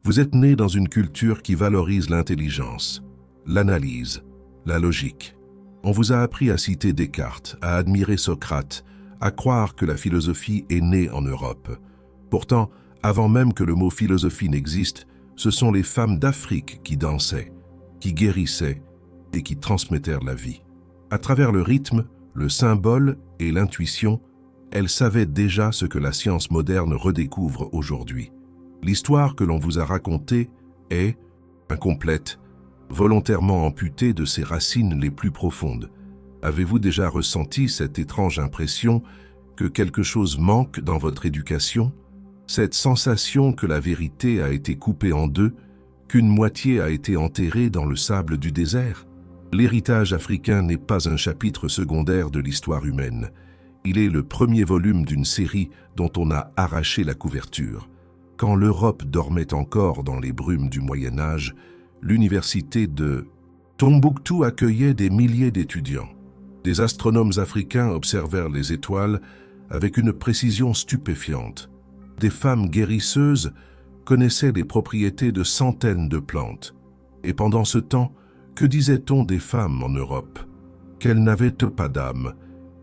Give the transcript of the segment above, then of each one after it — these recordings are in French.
Vous êtes né dans une culture qui valorise l'intelligence, l'analyse, la logique. On vous a appris à citer Descartes, à admirer Socrate, à croire que la philosophie est née en Europe. Pourtant, avant même que le mot philosophie n'existe, ce sont les femmes d'Afrique qui dansaient, qui guérissaient et qui transmettèrent la vie. À travers le rythme, le symbole et l'intuition, elles savaient déjà ce que la science moderne redécouvre aujourd'hui. L'histoire que l'on vous a racontée est incomplète, volontairement amputée de ses racines les plus profondes. Avez-vous déjà ressenti cette étrange impression que quelque chose manque dans votre éducation? Cette sensation que la vérité a été coupée en deux, qu'une moitié a été enterrée dans le sable du désert? L'héritage africain n'est pas un chapitre secondaire de l'histoire humaine. Il est le premier volume d'une série dont on a arraché la couverture. Quand l'Europe dormait encore dans les brumes du Moyen-Âge, l'université de Tombouctou accueillait des milliers d'étudiants. Des astronomes africains observèrent les étoiles avec une précision stupéfiante. Des femmes guérisseuses connaissaient les propriétés de centaines de plantes. Et pendant ce temps, que disait-on des femmes en Europe? Qu'elles n'avaient pas d'âme,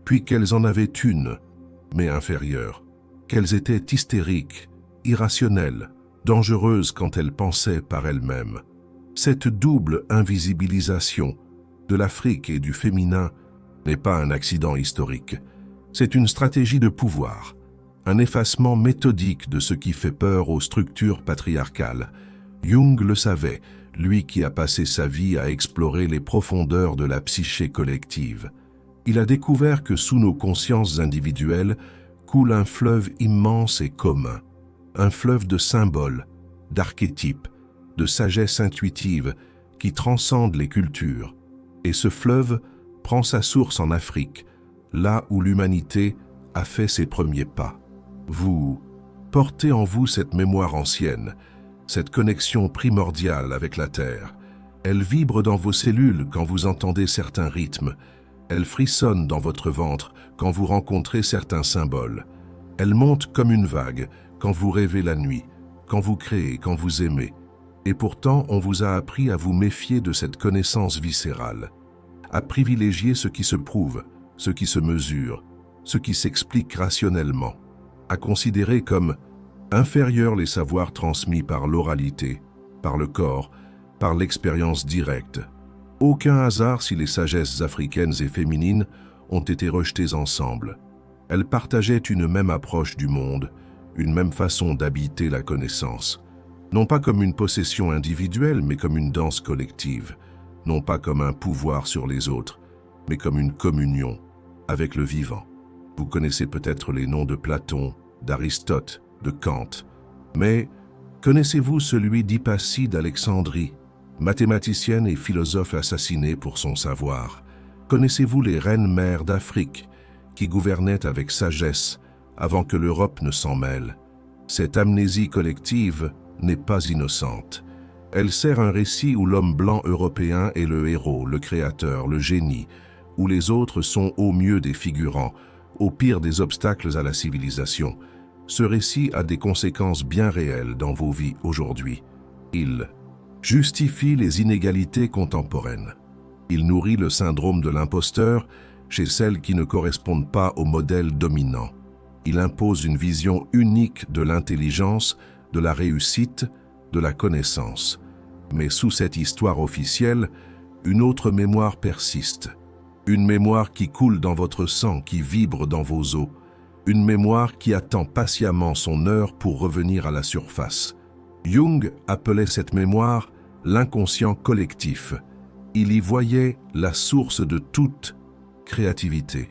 puis qu'elles en avaient une, mais inférieure, qu'elles étaient hystériques, irrationnelles, dangereuses quand elles pensaient par elles-mêmes. Cette double invisibilisation de l'Afrique et du féminin n'est pas un accident historique. C'est une stratégie de pouvoir, un effacement méthodique de ce qui fait peur aux structures patriarcales. Jung le savait, lui qui a passé sa vie à explorer les profondeurs de la psyché collective. Il a découvert que sous nos consciences individuelles coule un fleuve immense et commun, un fleuve de symboles, d'archétypes, de sagesse intuitive qui transcende les cultures. Et ce fleuve prend sa source en Afrique, là où l'humanité a fait ses premiers pas. Vous portez en vous cette mémoire ancienne, cette connexion primordiale avec la Terre. Elle vibre dans vos cellules quand vous entendez certains rythmes. Elle frissonne dans votre ventre quand vous rencontrez certains symboles. Elle monte comme une vague quand vous rêvez la nuit, quand vous créez, quand vous aimez. Et pourtant, on vous a appris à vous méfier de cette connaissance viscérale, à privilégier ce qui se prouve, ce qui se mesure, ce qui s'explique rationnellement, à considérer comme inférieurs les savoirs transmis par l'oralité, par le corps, par l'expérience directe. Aucun hasard si les sagesses africaines et féminines ont été rejetées ensemble. Elles partageaient une même approche du monde, une même façon d'habiter la connaissance. Non pas comme une possession individuelle, mais comme une danse collective. Non pas comme un pouvoir sur les autres, mais comme une communion avec le vivant. Vous connaissez peut-être les noms de Platon, d'Aristote, de Kant. Mais connaissez-vous celui d'Hippatie d'Alexandrie, mathématicienne et philosophe assassinée pour son savoir? Connaissez-vous les reines-mères d'Afrique qui gouvernaient avec sagesse avant que l'Europe ne s'en mêle? Cette amnésie collective n'est pas innocente. Elle sert un récit où l'homme blanc européen est le héros, le créateur, le génie, où les autres sont au mieux des figurants, au pire des obstacles à la civilisation. Ce récit a des conséquences bien réelles dans vos vies aujourd'hui. Il justifie les inégalités contemporaines. Il nourrit le syndrome de l'imposteur chez celles qui ne correspondent pas au modèle dominant. Il impose une vision unique de l'intelligence, de la réussite, de la connaissance. Mais sous cette histoire officielle, une autre mémoire persiste. Une mémoire qui coule dans votre sang, qui vibre dans vos os. Une mémoire qui attend patiemment son heure pour revenir à la surface. Jung appelait cette mémoire l'inconscient collectif. Il y voyait la source de toute créativité,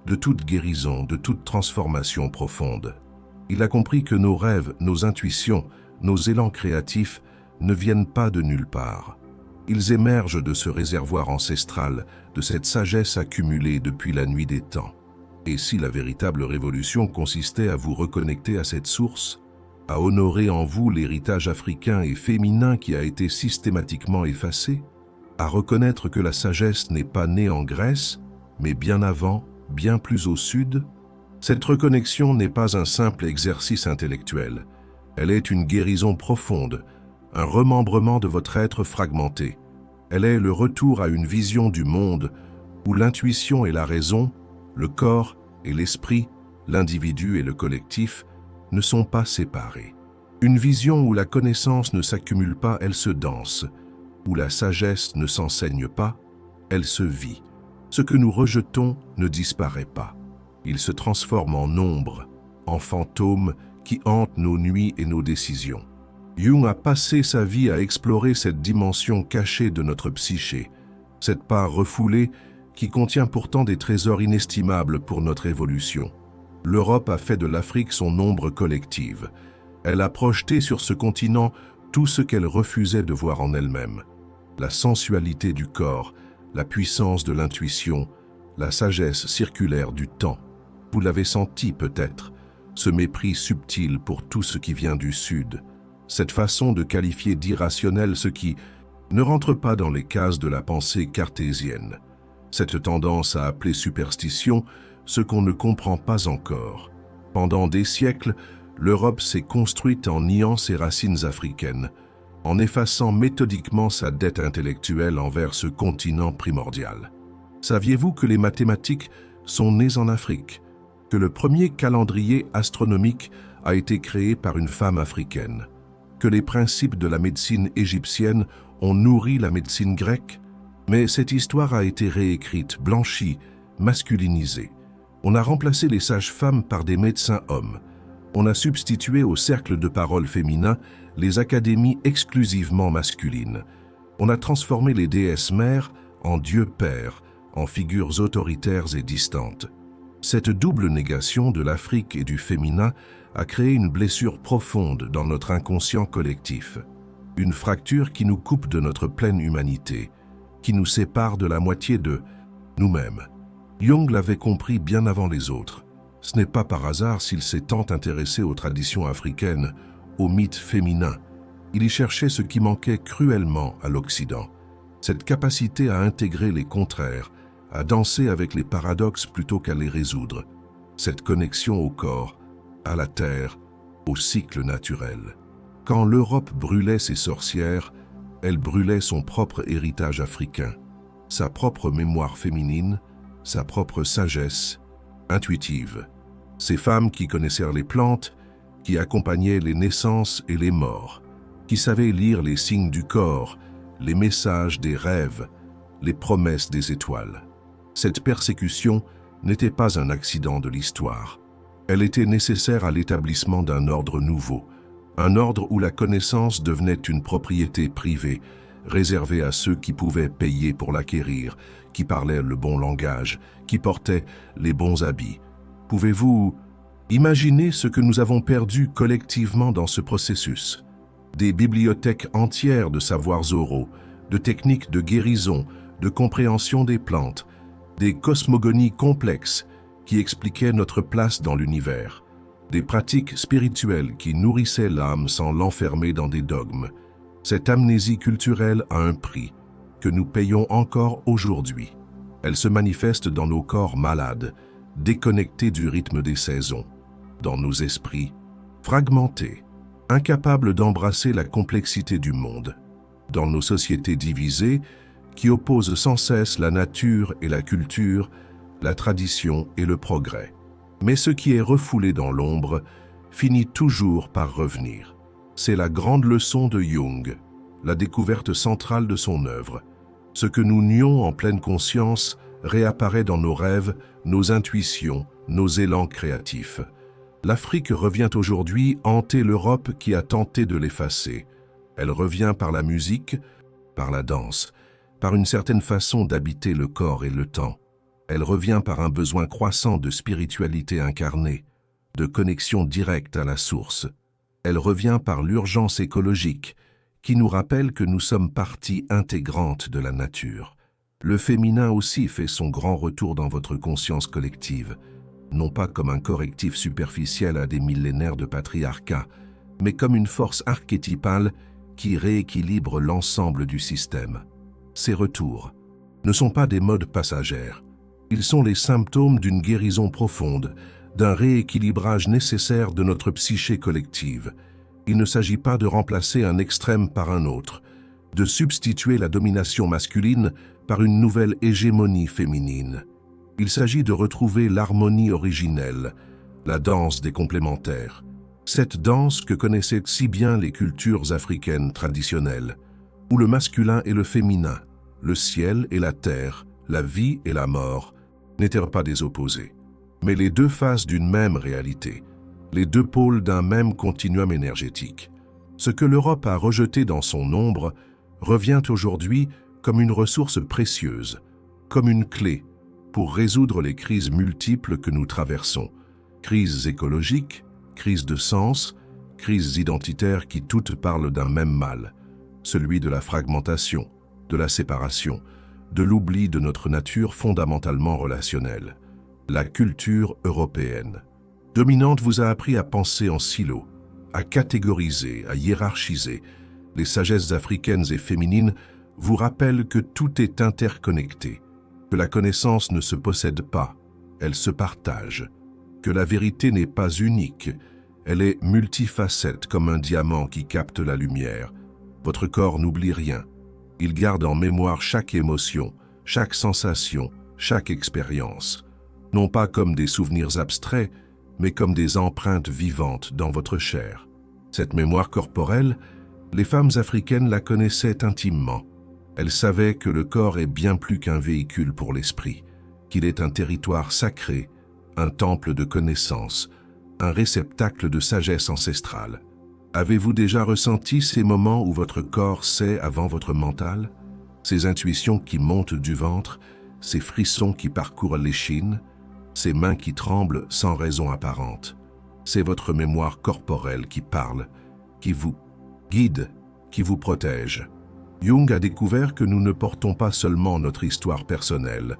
de toute guérison, de toute transformation profonde. Il a compris que nos rêves, nos intuitions, nos élans créatifs ne viennent pas de nulle part. Ils émergent de ce réservoir ancestral, de cette sagesse accumulée depuis la nuit des temps. Et si la véritable révolution consistait à vous reconnecter à cette source, à honorer en vous l'héritage africain et féminin qui a été systématiquement effacé, à reconnaître que la sagesse n'est pas née en Grèce, mais bien avant, bien plus au sud, cette reconnexion n'est pas un simple exercice intellectuel. Elle est une guérison profonde, un remembrement de votre être fragmenté. Elle est le retour à une vision du monde où l'intuition et la raison, le corps et l'esprit, l'individu et le collectif ne sont pas séparés. Une vision où la connaissance ne s'accumule pas, elle se danse, où la sagesse ne s'enseigne pas, elle se vit. Ce que nous rejetons ne disparaît pas. Il se transforme en ombre, en fantôme qui hante nos nuits et nos décisions. Jung a passé sa vie à explorer cette dimension cachée de notre psyché, cette part refoulée qui contient pourtant des trésors inestimables pour notre évolution. L'Europe a fait de l'Afrique son ombre collective. Elle a projeté sur ce continent tout ce qu'elle refusait de voir en elle-même. La sensualité du corps, la puissance de l'intuition, la sagesse circulaire du temps. Vous l'avez senti peut-être, ce mépris subtil pour tout ce qui vient du Sud, cette façon de qualifier d'irrationnel ce qui ne rentre pas dans les cases de la pensée cartésienne, cette tendance à appeler superstition ce qu'on ne comprend pas encore. Pendant des siècles, l'Europe s'est construite en niant ses racines africaines, en effaçant méthodiquement sa dette intellectuelle envers ce continent primordial. Saviez-vous que les mathématiques sont nées en Afrique, que le premier calendrier astronomique a été créé par une femme africaine, que les principes de la médecine égyptienne ont nourri la médecine grecque? Mais cette histoire a été réécrite, blanchie, masculinisée. On a remplacé les sages-femmes par des médecins hommes. On a substitué au cercle de parole féminin les académies exclusivement masculines. On a transformé les déesses mères en dieux pères, en figures autoritaires et distantes. Cette double négation de l'Afrique et du féminin a créé une blessure profonde dans notre inconscient collectif. Une fracture qui nous coupe de notre pleine humanité, qui nous sépare de la moitié de nous-mêmes. Jung l'avait compris bien avant les autres. Ce n'est pas par hasard s'il s'est tant intéressé aux traditions africaines, aux mythes féminins. Il y cherchait ce qui manquait cruellement à l'Occident. Cette capacité à intégrer les contraires, à danser avec les paradoxes plutôt qu'à les résoudre. Cette connexion au corps, à la terre, au cycle naturel. Quand l'Europe brûlait ses sorcières, elle brûlait son propre héritage africain, sa propre mémoire féminine, sa propre sagesse intuitive. Ces femmes qui connaissaient les plantes, qui accompagnaient les naissances et les morts, qui savaient lire les signes du corps, les messages des rêves, les promesses des étoiles. Cette persécution n'était pas un accident de l'histoire. Elle était nécessaire à l'établissement d'un ordre nouveau, un ordre où la connaissance devenait une propriété privée, réservée à ceux qui pouvaient payer pour l'acquérir, qui parlaient le bon langage, qui portaient les bons habits. Pouvez-vous imaginer ce que nous avons perdu collectivement dans ce processus? Des bibliothèques entières de savoirs oraux, de techniques de guérison, de compréhension des plantes, des cosmogonies complexes qui expliquaient notre place dans l'univers, des pratiques spirituelles qui nourrissaient l'âme sans l'enfermer dans des dogmes. Cette amnésie culturelle a un prix que nous payons encore aujourd'hui. Elle se manifeste dans nos corps malades, déconnectés du rythme des saisons, dans nos esprits fragmentés, incapables d'embrasser la complexité du monde, dans nos sociétés divisées qui opposent sans cesse la nature et la culture, la tradition et le progrès. Mais ce qui est refoulé dans l'ombre finit toujours par revenir. C'est la grande leçon de Jung, la découverte centrale de son œuvre. Ce que nous nions en pleine conscience réapparaît dans nos rêves, nos intuitions, nos élans créatifs. L'Afrique revient aujourd'hui hanter l'Europe qui a tenté de l'effacer. Elle revient par la musique, par la danse, par une certaine façon d'habiter le corps et le temps. Elle revient par un besoin croissant de spiritualité incarnée, de connexion directe à la source. Elle revient par l'urgence écologique, qui nous rappelle que nous sommes partie intégrante de la nature. Le féminin aussi fait son grand retour dans votre conscience collective, non pas comme un correctif superficiel à des millénaires de patriarcat, mais comme une force archétypale qui rééquilibre l'ensemble du système. Ces retours ne sont pas des modes passagères. Ils sont les symptômes d'une guérison profonde, d'un rééquilibrage nécessaire de notre psyché collective. Il ne s'agit pas de remplacer un extrême par un autre, de substituer la domination masculine par une nouvelle hégémonie féminine. Il s'agit de retrouver l'harmonie originelle, la danse des complémentaires. Cette danse que connaissaient si bien les cultures africaines traditionnelles, où le masculin et le féminin, le ciel et la terre, la vie et la mort, n'étaient pas des opposés, mais les deux faces d'une même réalité, les deux pôles d'un même continuum énergétique. Ce que l'Europe a rejeté dans son ombre revient aujourd'hui comme une ressource précieuse, comme une clé pour résoudre les crises multiples que nous traversons. Crises écologiques, crises de sens, crises identitaires qui toutes parlent d'un même mal, celui de la fragmentation, de la séparation, de l'oubli de notre nature fondamentalement relationnelle. La culture européenne dominante vous a appris à penser en silos, à catégoriser, à hiérarchiser. Les sagesses africaines et féminines vous rappellent que tout est interconnecté, que la connaissance ne se possède pas, elle se partage, que la vérité n'est pas unique, elle est multifacette comme un diamant qui capte la lumière. Votre corps n'oublie rien, il garde en mémoire chaque émotion, chaque sensation, chaque expérience, non pas comme des souvenirs abstraits, mais comme des empreintes vivantes dans votre chair. Cette mémoire corporelle, les femmes africaines la connaissaient intimement. Elles savaient que le corps est bien plus qu'un véhicule pour l'esprit, qu'il est un territoire sacré, un temple de connaissances, un réceptacle de sagesse ancestrale. Avez-vous déjà ressenti ces moments où votre corps sait avant votre mental? Ces intuitions qui montent du ventre, ces frissons qui parcourent l'échine, ces mains qui tremblent sans raison apparente. C'est votre mémoire corporelle qui parle, qui vous guide, qui vous protège. Jung a découvert que nous ne portons pas seulement notre histoire personnelle.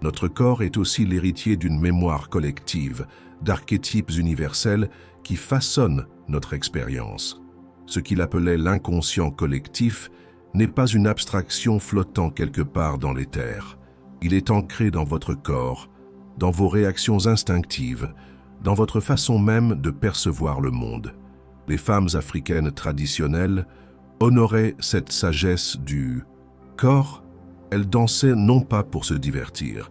Notre corps est aussi l'héritier d'une mémoire collective, d'archétypes universels qui façonnent notre expérience. Ce qu'il appelait l'inconscient collectif n'est pas une abstraction flottant quelque part dans l'éther. Il est ancré dans votre corps, dans vos réactions instinctives, dans votre façon même de percevoir le monde. Les femmes africaines traditionnelles honoraient cette sagesse du corps. Elles dansaient non pas pour se divertir,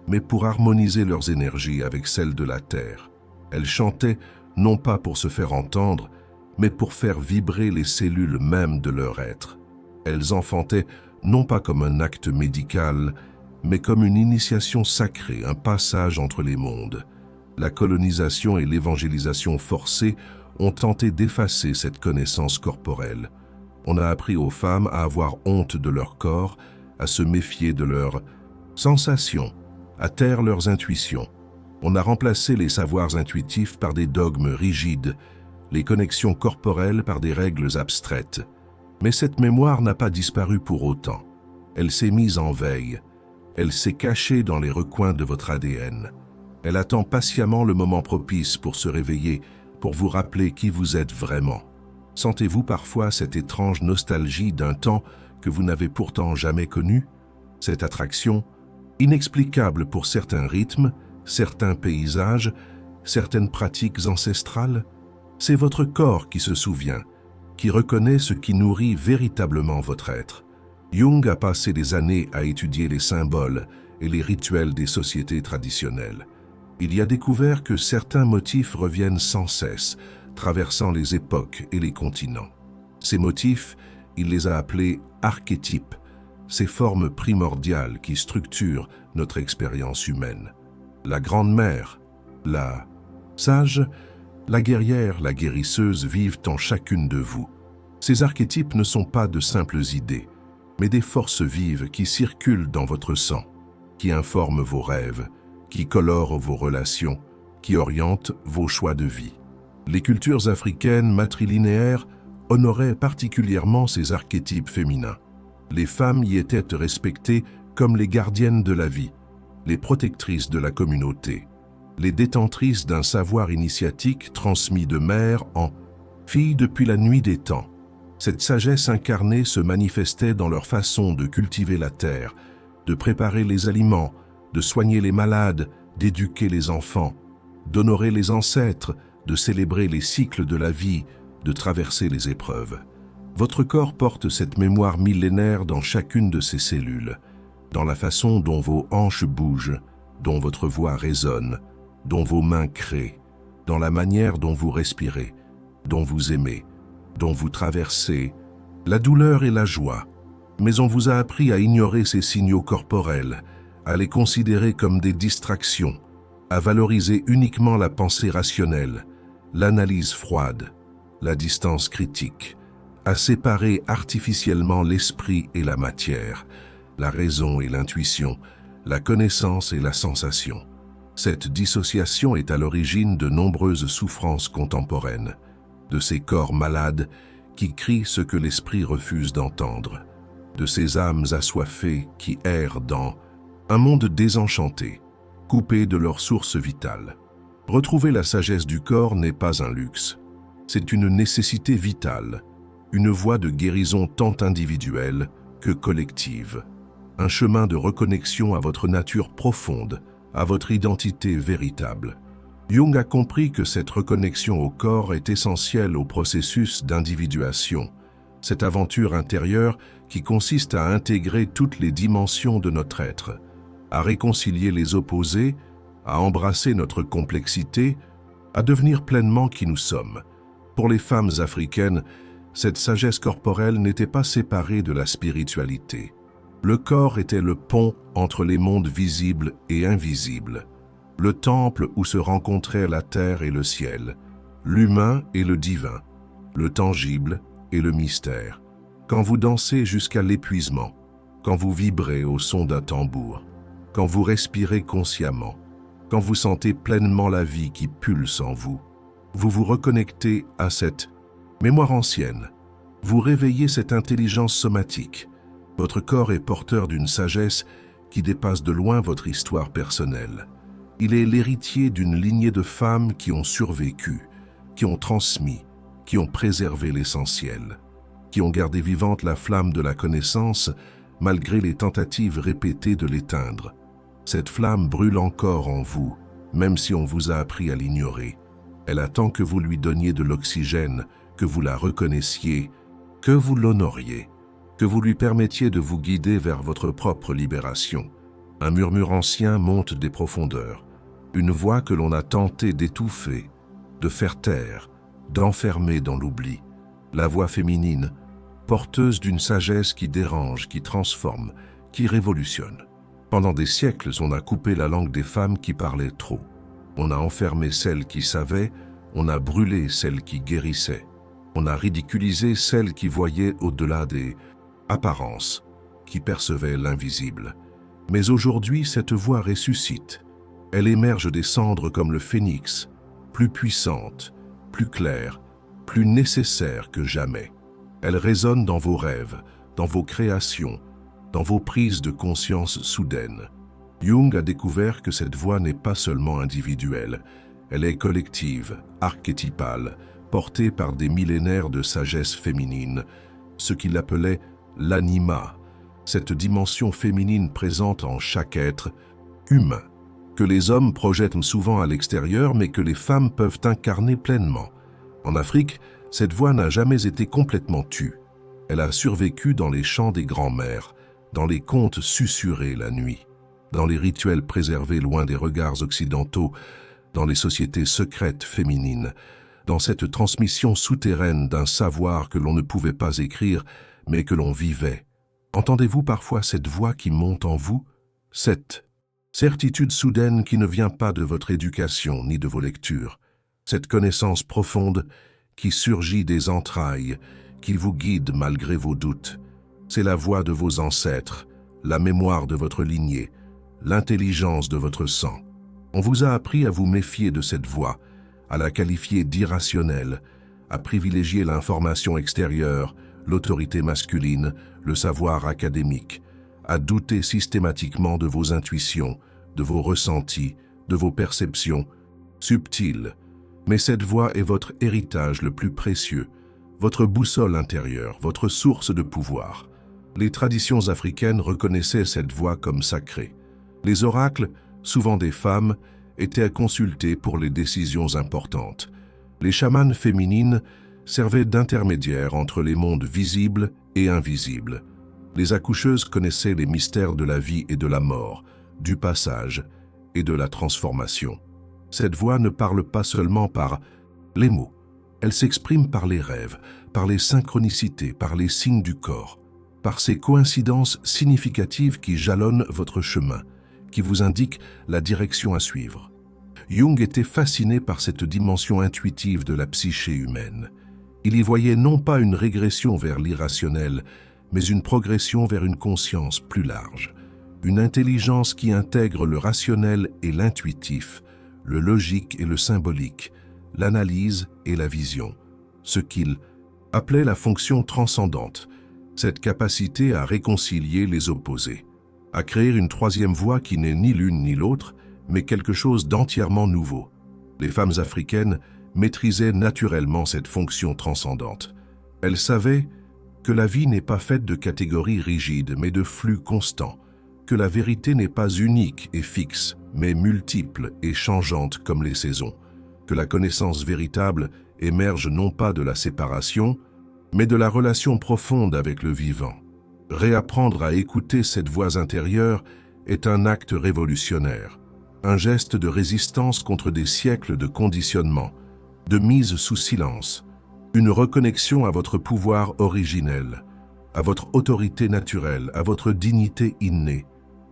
mais pour harmoniser leurs énergies avec celles de la terre. Elles chantaient non pas pour se faire entendre, mais pour faire vibrer les cellules mêmes de leur être. Elles enfantaient non pas comme un acte médical, mais comme une initiation sacrée, un passage entre les mondes. La colonisation et l'évangélisation forcée ont tenté d'effacer cette connaissance corporelle. On a appris aux femmes à avoir honte de leur corps, à se méfier de leurs sensations, à taire leurs intuitions. On a remplacé les savoirs intuitifs par des dogmes rigides, les connexions corporelles par des règles abstraites. Mais cette mémoire n'a pas disparu pour autant. Elle s'est mise en veille. Elle s'est cachée dans les recoins de votre ADN. Elle attend patiemment le moment propice pour se réveiller, pour vous rappeler qui vous êtes vraiment. Sentez-vous parfois cette étrange nostalgie d'un temps que vous n'avez pourtant jamais connu? Cette attraction, inexplicable pour certains rythmes, certains paysages, certaines pratiques ancestrales? C'est votre corps qui se souvient, qui reconnaît ce qui nourrit véritablement votre être. Jung a passé des années à étudier les symboles et les rituels des sociétés traditionnelles. Il y a découvert que certains motifs reviennent sans cesse, traversant les époques et les continents. Ces motifs, il les a appelés archétypes, ces formes primordiales qui structurent notre expérience humaine. La grande-mère, la sage, la guerrière, la guérisseuse vivent en chacune de vous. Ces archétypes ne sont pas de simples idées, mais des forces vives qui circulent dans votre sang, qui informent vos rêves, qui colorent vos relations, qui orientent vos choix de vie. Les cultures africaines matrilinéaires honoraient particulièrement ces archétypes féminins. Les femmes y étaient respectées comme les gardiennes de la vie, les protectrices de la communauté, les détentrices d'un savoir initiatique transmis de mère en fille depuis la nuit des temps. Cette sagesse incarnée se manifestait dans leur façon de cultiver la terre, de préparer les aliments, de soigner les malades, d'éduquer les enfants, d'honorer les ancêtres, de célébrer les cycles de la vie, de traverser les épreuves. Votre corps porte cette mémoire millénaire dans chacune de ses cellules, dans la façon dont vos hanches bougent, dont votre voix résonne, dont vos mains créent, dans la manière dont vous respirez, dont vous aimez, dont vous traversez la douleur et la joie. Mais on vous a appris à ignorer ces signaux corporels, à les considérer comme des distractions, à valoriser uniquement la pensée rationnelle, l'analyse froide, la distance critique, à séparer artificiellement l'esprit et la matière, la raison et l'intuition, la connaissance et la sensation. Cette dissociation est à l'origine de nombreuses souffrances contemporaines, de ces corps malades qui crient ce que l'esprit refuse d'entendre, de ces âmes assoiffées qui errent dans un monde désenchanté, coupé de leur source vitale. Retrouver la sagesse du corps n'est pas un luxe, c'est une nécessité vitale, une voie de guérison tant individuelle que collective, un chemin de reconnexion à votre nature profonde, à votre identité véritable. Jung a compris que cette reconnexion au corps est essentielle au processus d'individuation, cette aventure intérieure qui consiste à intégrer toutes les dimensions de notre être, à réconcilier les opposés, à embrasser notre complexité, à devenir pleinement qui nous sommes. Pour les femmes africaines, cette sagesse corporelle n'était pas séparée de la spiritualité. Le corps était le pont entre les mondes visibles et invisibles, le temple où se rencontraient la terre et le ciel, l'humain et le divin, le tangible et le mystère. Quand vous dansez jusqu'à l'épuisement, quand vous vibrez au son d'un tambour, quand vous respirez consciemment, quand vous sentez pleinement la vie qui pulse en vous, vous vous reconnectez à cette mémoire ancienne. Vous réveillez cette intelligence somatique. Votre corps est porteur d'une sagesse qui dépasse de loin votre histoire personnelle. Il est l'héritier d'une lignée de femmes qui ont survécu, qui ont transmis, qui ont préservé l'essentiel, qui ont gardé vivante la flamme de la connaissance malgré les tentatives répétées de l'éteindre. Cette flamme brûle encore en vous, même si on vous a appris à l'ignorer. Elle attend que vous lui donniez de l'oxygène, que vous la reconnaissiez, que vous l'honoriez, que vous lui permettiez de vous guider vers votre propre libération. Un murmure ancien monte des profondeurs, une voix que l'on a tenté d'étouffer, de faire taire, d'enfermer dans l'oubli. La voix féminine, porteuse d'une sagesse qui dérange, qui transforme, qui révolutionne. Pendant des siècles, on a coupé la langue des femmes qui parlaient trop. On a enfermé celles qui savaient, on a brûlé celles qui guérissaient. On a ridiculisé celles qui voyaient au-delà des apparences, qui percevaient l'invisible. Mais aujourd'hui, cette voix ressuscite. Elle émerge des cendres comme le phénix, plus puissante, plus claire, plus nécessaire que jamais. Elle résonne dans vos rêves, dans vos créations, dans vos prises de conscience soudaines. Jung a découvert que cette voix n'est pas seulement individuelle, elle est collective, archétypale, portée par des millénaires de sagesse féminine, ce qu'il appelait l'anima, cette dimension féminine présente en chaque être humain, que les hommes projettent souvent à l'extérieur mais que les femmes peuvent incarner pleinement. En Afrique, cette voix n'a jamais été complètement tue. Elle a survécu dans les chants des grands-mères, dans les contes susurrés la nuit, dans les rituels préservés loin des regards occidentaux, dans les sociétés secrètes féminines, dans cette transmission souterraine d'un savoir que l'on ne pouvait pas écrire, mais que l'on vivait. Entendez-vous parfois cette voix qui monte en vous? Cette certitude soudaine qui ne vient pas de votre éducation ni de vos lectures, cette connaissance profonde qui surgit des entrailles, qui vous guide malgré vos doutes. C'est la voix de vos ancêtres, la mémoire de votre lignée, l'intelligence de votre sang. On vous a appris à vous méfier de cette voix, à la qualifier d'irrationnelle, à privilégier l'information extérieure, l'autorité masculine, le savoir académique, à douter systématiquement de vos intuitions, de vos ressentis, de vos perceptions subtiles. Mais cette voix est votre héritage le plus précieux, votre boussole intérieure, votre source de pouvoir. Les traditions africaines reconnaissaient cette voix comme sacrée. Les oracles, souvent des femmes, étaient à consulter pour les décisions importantes. Les chamanes féminines servaient d'intermédiaire entre les mondes visibles et invisibles. Les accoucheuses connaissaient les mystères de la vie et de la mort, du passage et de la transformation. Cette voix ne parle pas seulement par les mots. Elle s'exprime par les rêves, par les synchronicités, par les signes du corps, par ces coïncidences significatives qui jalonnent votre chemin, qui vous indiquent la direction à suivre. Jung était fasciné par cette dimension intuitive de la psyché humaine. Il y voyait non pas une régression vers l'irrationnel, mais une progression vers une conscience plus large, une intelligence qui intègre le rationnel et l'intuitif, le logique et le symbolique, l'analyse et la vision, ce qu'il appelait la fonction transcendante, cette capacité à réconcilier les opposés, à créer une troisième voie qui n'est ni l'une ni l'autre, mais quelque chose d'entièrement nouveau. Les femmes africaines maîtrisaient naturellement cette fonction transcendante. Elles savaient que la vie n'est pas faite de catégories rigides, mais de flux constants, que la vérité n'est pas unique et fixe, mais multiple et changeante comme les saisons, que la connaissance véritable émerge non pas de la séparation, mais de la relation profonde avec le vivant. Réapprendre à écouter cette voix intérieure est un acte révolutionnaire, un geste de résistance contre des siècles de conditionnement, de mise sous silence, une reconnexion à votre pouvoir originel, à votre autorité naturelle, à votre dignité innée.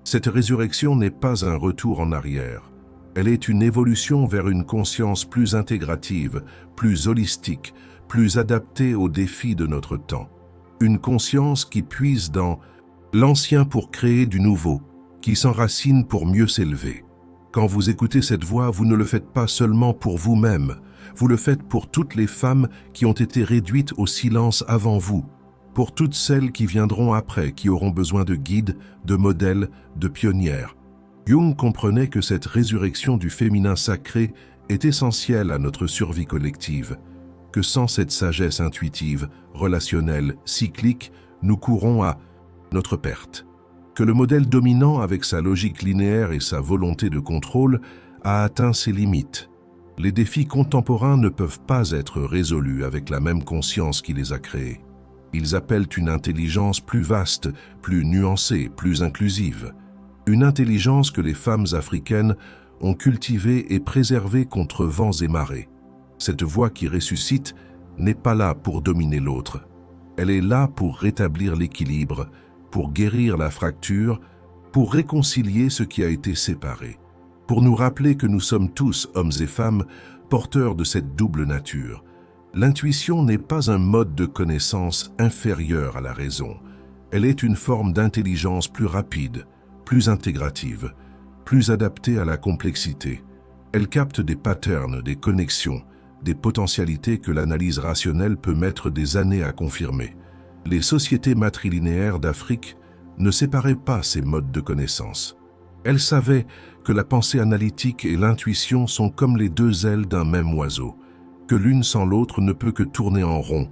Cette résurrection n'est pas un retour en arrière. Elle est une évolution vers une conscience plus intégrative, plus holistique, plus adaptée aux défis de notre temps. Une conscience qui puise dans l'ancien pour créer du nouveau, qui s'enracine pour mieux s'élever. Quand vous écoutez cette voix, vous ne le faites pas seulement pour vous-même, vous le faites pour toutes les femmes qui ont été réduites au silence avant vous, pour toutes celles qui viendront après, qui auront besoin de guides, de modèles, de pionnières. Jung comprenait que cette résurrection du féminin sacré est essentielle à notre survie collective, que sans cette sagesse intuitive, relationnelle, cyclique, nous courons à notre perte. Que le modèle dominant, avec sa logique linéaire et sa volonté de contrôle, a atteint ses limites. Les défis contemporains ne peuvent pas être résolus avec la même conscience qui les a créés. Ils appellent une intelligence plus vaste, plus nuancée, plus inclusive. Une intelligence que les femmes africaines ont cultivée et préservée contre vents et marées. Cette voix qui ressuscite n'est pas là pour dominer l'autre. Elle est là pour rétablir l'équilibre, pour guérir la fracture, pour réconcilier ce qui a été séparé, pour nous rappeler que nous sommes tous, hommes et femmes, porteurs de cette double nature. L'intuition n'est pas un mode de connaissance inférieur à la raison. Elle est une forme d'intelligence plus rapide, plus intégrative, plus adaptée à la complexité. Elle capte des patterns, des connexions, des potentialités que l'analyse rationnelle peut mettre des années à confirmer. Les sociétés matrilinéaires d'Afrique ne séparaient pas ces modes de connaissance. Elles savaient que la pensée analytique et l'intuition sont comme les deux ailes d'un même oiseau, que l'une sans l'autre ne peut que tourner en rond,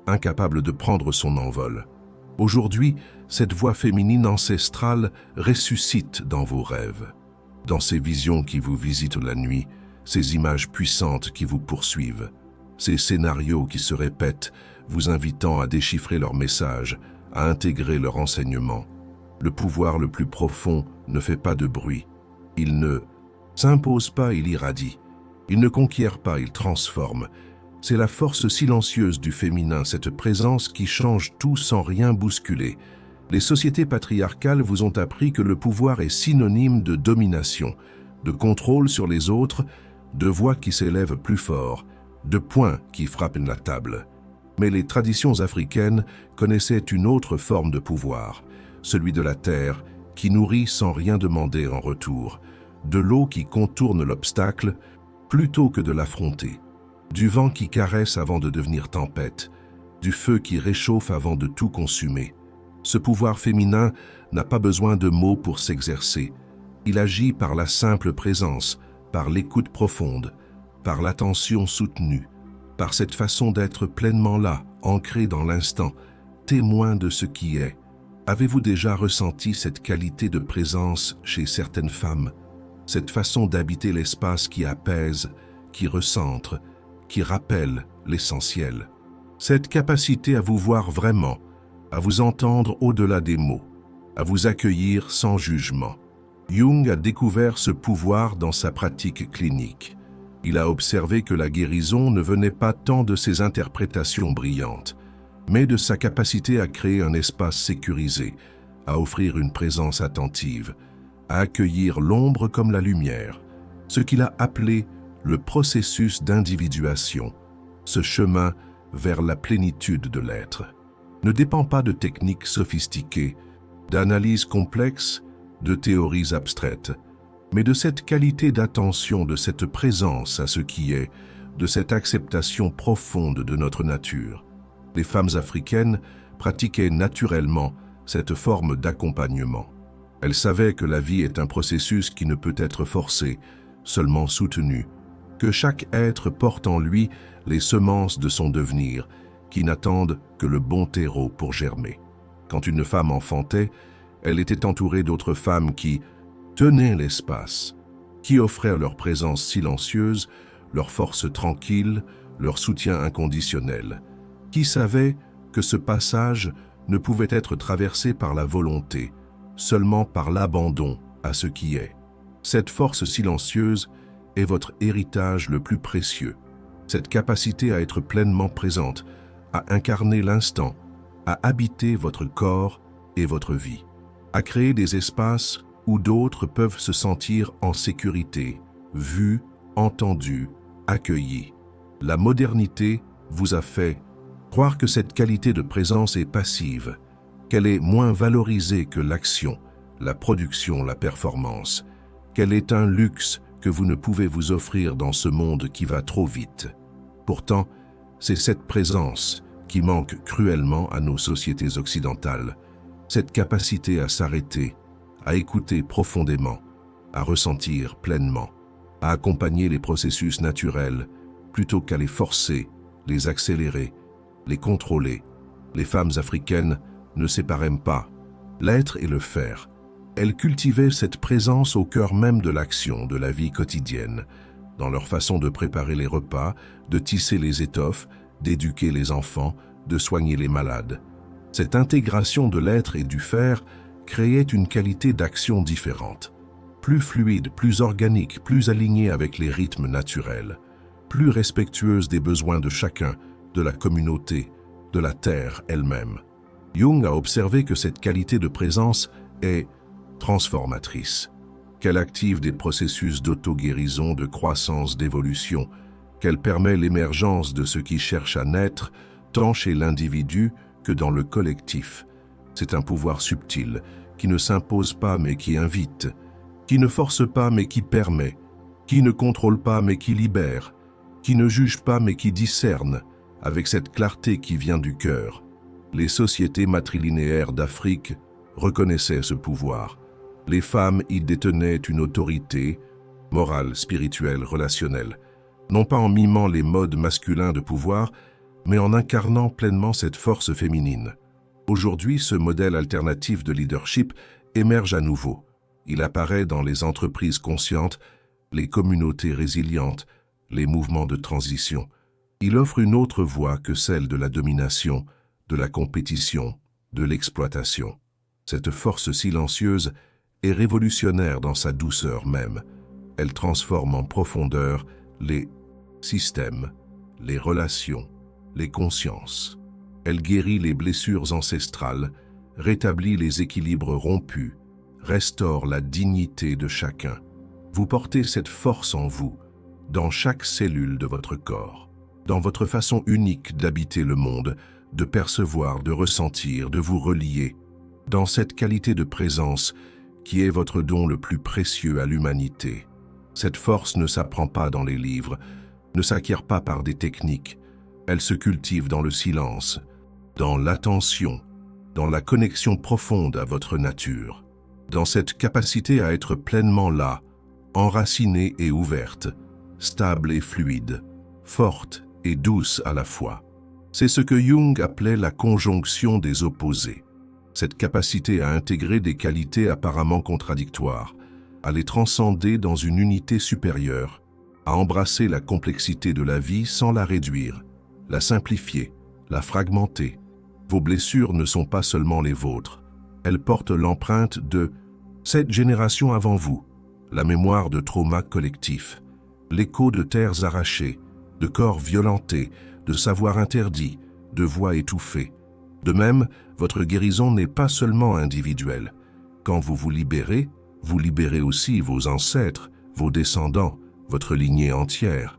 incapable de prendre son envol. Aujourd'hui, cette voix féminine ancestrale ressuscite dans vos rêves, dans ces visions qui vous visitent la nuit, ces images puissantes qui vous poursuivent, ces scénarios qui se répètent, vous invitant à déchiffrer leurs messages, à intégrer leurs enseignements. Le pouvoir le plus profond ne fait pas de bruit. Il ne s'impose pas, il irradie. Il ne conquiert pas, il transforme. C'est la force silencieuse du féminin, cette présence qui change tout sans rien bousculer. Les sociétés patriarcales vous ont appris que le pouvoir est synonyme de domination, de contrôle sur les autres, de voix qui s'élèvent plus fort, de poings qui frappent la table. Mais les traditions africaines connaissaient une autre forme de pouvoir, celui de la terre qui nourrit sans rien demander en retour, de l'eau qui contourne l'obstacle plutôt que de l'affronter, du vent qui caresse avant de devenir tempête, du feu qui réchauffe avant de tout consumer. Ce pouvoir féminin n'a pas besoin de mots pour s'exercer. Il agit par la simple présence, par l'écoute profonde, par l'attention soutenue, par cette façon d'être pleinement là, ancré dans l'instant, témoin de ce qui est. Avez-vous déjà ressenti cette qualité de présence chez certaines femmes, cette façon d'habiter l'espace qui apaise, qui recentre, qui rappelle l'essentiel? Cette capacité à vous voir vraiment, à vous entendre au-delà des mots, à vous accueillir sans jugement. Jung a découvert ce pouvoir dans sa pratique clinique. Il a observé que la guérison ne venait pas tant de ses interprétations brillantes, mais de sa capacité à créer un espace sécurisé, à offrir une présence attentive, à accueillir l'ombre comme la lumière, ce qu'il a appelé le processus d'individuation. Ce chemin vers la plénitude de l'être ne dépend pas de techniques sophistiquées, d'analyses complexes, de théories abstraites, mais de cette qualité d'attention, de cette présence à ce qui est, de cette acceptation profonde de notre nature. Les femmes africaines pratiquaient naturellement cette forme d'accompagnement. Elles savaient que la vie est un processus qui ne peut être forcé, seulement soutenu, que chaque être porte en lui les semences de son devenir, qui n'attendent que le bon terreau pour germer. Quand une femme enfantait, elle était entourée d'autres femmes qui tenaient l'espace, qui offraient leur présence silencieuse, leur force tranquille, leur soutien inconditionnel, qui savaient que ce passage ne pouvait être traversé par la volonté, seulement par l'abandon à ce qui est. Cette force silencieuse est votre héritage le plus précieux. Cette capacité à être pleinement présente, à incarner l'instant, à habiter votre corps et votre vie, à créer des espaces où d'autres peuvent se sentir en sécurité, vus, entendus, accueillis. La modernité vous a fait croire que cette qualité de présence est passive, qu'elle est moins valorisée que l'action, la production, la performance, qu'elle est un luxe que vous ne pouvez vous offrir dans ce monde qui va trop vite. Pourtant, c'est cette présence qui manque cruellement à nos sociétés occidentales, cette capacité à s'arrêter, à écouter profondément, à ressentir pleinement, à accompagner les processus naturels plutôt qu'à les forcer, les accélérer, les contrôler. Les femmes africaines ne séparaient pas l'être et le faire. Elles cultivaient cette présence au cœur même de l'action, de la vie quotidienne, dans leur façon de préparer les repas, de tisser les étoffes, d'éduquer les enfants, de soigner les malades. Cette intégration de l'être et du faire créait une qualité d'action différente, plus fluide, plus organique, plus alignée avec les rythmes naturels, plus respectueuse des besoins de chacun, de la communauté, de la terre elle-même. Jung a observé que cette qualité de présence est transformatrice, qu'elle active des processus d'auto-guérison, de croissance, d'évolution, qu'elle permet l'émergence de ce qui cherche à naître, tant chez l'individu que dans le collectif. C'est un pouvoir subtil, qui ne s'impose pas mais qui invite, qui ne force pas mais qui permet, qui ne contrôle pas mais qui libère, qui ne juge pas mais qui discerne, avec cette clarté qui vient du cœur. Les sociétés matrilinéaires d'Afrique reconnaissaient ce pouvoir. Les femmes y détenaient une autorité, morale, spirituelle, relationnelle, non pas en mimant les modes masculins de pouvoir, mais en incarnant pleinement cette force féminine. Aujourd'hui, ce modèle alternatif de leadership émerge à nouveau. Il apparaît dans les entreprises conscientes, les communautés résilientes, les mouvements de transition. Il offre une autre voie que celle de la domination, de la compétition, de l'exploitation. Cette force silencieuse est révolutionnaire dans sa douceur même. Elle transforme en profondeur les systèmes, les relations, les consciences. Elle guérit les blessures ancestrales, rétablit les équilibres rompus, restaure la dignité de chacun. Vous portez cette force en vous, dans chaque cellule de votre corps, dans votre façon unique d'habiter le monde, de percevoir, de ressentir, de vous relier, dans cette qualité de présence qui est votre don le plus précieux à l'humanité. Cette force ne s'apprend pas dans les livres, ne s'acquiert pas par des techniques, elle se cultive dans le silence, dans l'attention, dans la connexion profonde à votre nature, dans cette capacité à être pleinement là, enracinée et ouverte, stable et fluide, forte et douce à la fois. C'est ce que Jung appelait la conjonction des opposés, cette capacité à intégrer des qualités apparemment contradictoires, à les transcender dans une unité supérieure, à embrasser la complexité de la vie sans la réduire, la simplifier, la fragmenter. Vos blessures ne sont pas seulement les vôtres. Elles portent l'empreinte de 7 générations avant vous, la mémoire de traumas collectifs, l'écho de terres arrachées, de corps violentés, de savoirs interdits, de voix étouffées. De même, votre guérison n'est pas seulement individuelle. Quand vous vous libérez aussi vos ancêtres, vos descendants, votre lignée entière.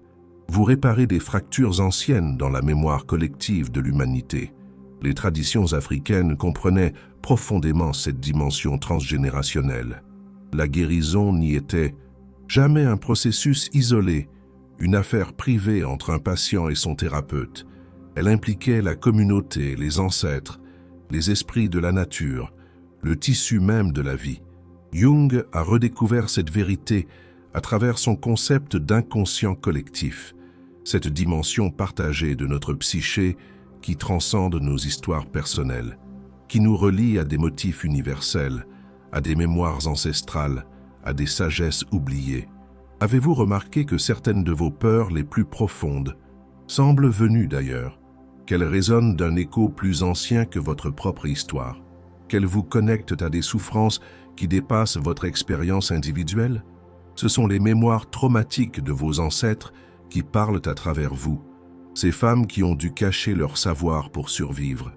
Vous réparez des fractures anciennes dans la mémoire collective de l'humanité. Les traditions africaines comprenaient profondément cette dimension transgénérationnelle. La guérison n'y était jamais un processus isolé, une affaire privée entre un patient et son thérapeute. Elle impliquait la communauté, les ancêtres, les esprits de la nature, le tissu même de la vie. Jung a redécouvert cette vérité à travers son concept d'inconscient collectif, cette dimension partagée de notre psyché qui transcende nos histoires personnelles, qui nous relie à des motifs universels, à des mémoires ancestrales, à des sagesses oubliées. Avez-vous remarqué que certaines de vos peurs les plus profondes semblent venues d'ailleurs, qu'elles résonnent d'un écho plus ancien que votre propre histoire, qu'elles vous connectent à des souffrances qui dépassent votre expérience individuelle? Ce sont les mémoires traumatiques de vos ancêtres qui parlent à travers vous. Ces femmes qui ont dû cacher leur savoir pour survivre,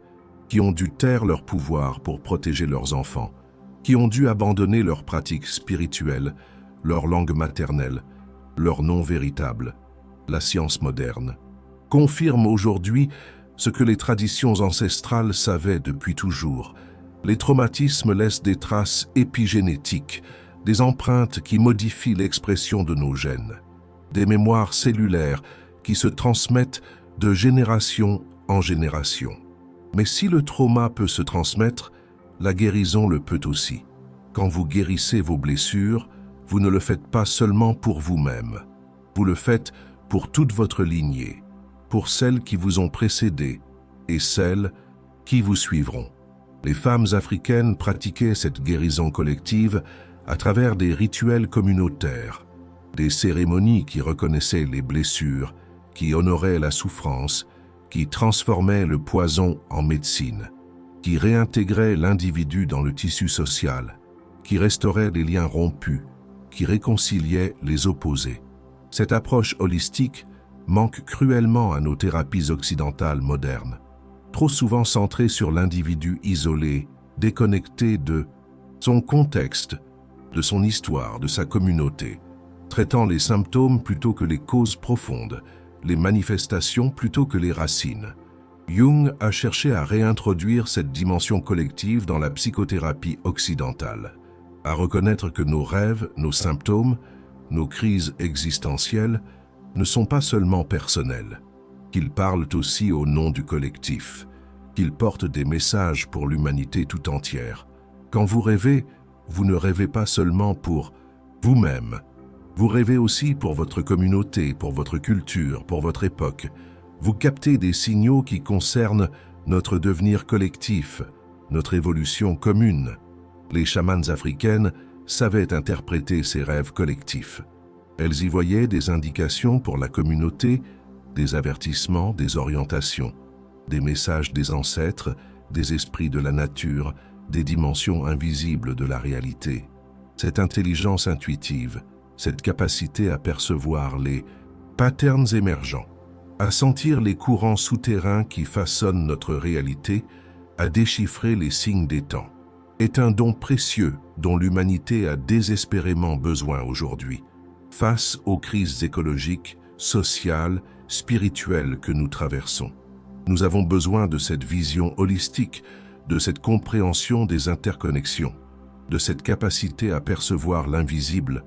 qui ont dû taire leur pouvoir pour protéger leurs enfants, qui ont dû abandonner leurs pratiques spirituelles, leur langue maternelle, leur nom véritable. La science moderne confirme aujourd'hui ce que les traditions ancestrales savaient depuis toujours. Les traumatismes laissent des traces épigénétiques, des empreintes qui modifient l'expression de nos gènes, des mémoires cellulaires qui se transmettent de génération en génération. Mais si le trauma peut se transmettre, la guérison le peut aussi. Quand vous guérissez vos blessures, vous ne le faites pas seulement pour vous-même. Vous le faites pour toute votre lignée, pour celles qui vous ont précédé et celles qui vous suivront. Les femmes africaines pratiquaient cette guérison collective à travers des rituels communautaires, des cérémonies qui reconnaissaient les blessures, qui honoraient la souffrance, qui transformaient le poison en médecine, qui réintégraient l'individu dans le tissu social, qui restauraient les liens rompus, qui réconciliaient les opposés. Cette approche holistique manque cruellement à nos thérapies occidentales modernes, trop souvent centrées sur l'individu isolé, déconnecté de son contexte, de son histoire, de sa communauté, traitant les symptômes plutôt que les causes profondes, les manifestations plutôt que les racines. Jung a cherché à réintroduire cette dimension collective dans la psychothérapie occidentale, à reconnaître que nos rêves, nos symptômes, nos crises existentielles ne sont pas seulement personnels, qu'ils parlent aussi au nom du collectif, qu'ils portent des messages pour l'humanité tout entière. Quand vous rêvez, vous ne rêvez pas seulement pour vous-même, vous rêvez aussi pour votre communauté, pour votre culture, pour votre époque. Vous captez des signaux qui concernent notre devenir collectif, notre évolution commune. Les chamanes africaines savaient interpréter ces rêves collectifs. Elles y voyaient des indications pour la communauté, des avertissements, des orientations, des messages des ancêtres, des esprits de la nature, des dimensions invisibles de la réalité. Cette intelligence intuitive, cette capacité à percevoir les patterns émergents, à sentir les courants souterrains qui façonnent notre réalité, à déchiffrer les signes des temps, est un don précieux dont l'humanité a désespérément besoin aujourd'hui, face aux crises écologiques, sociales, spirituelles que nous traversons. Nous avons besoin de cette vision holistique, de cette compréhension des interconnexions, de cette capacité à percevoir l'invisible,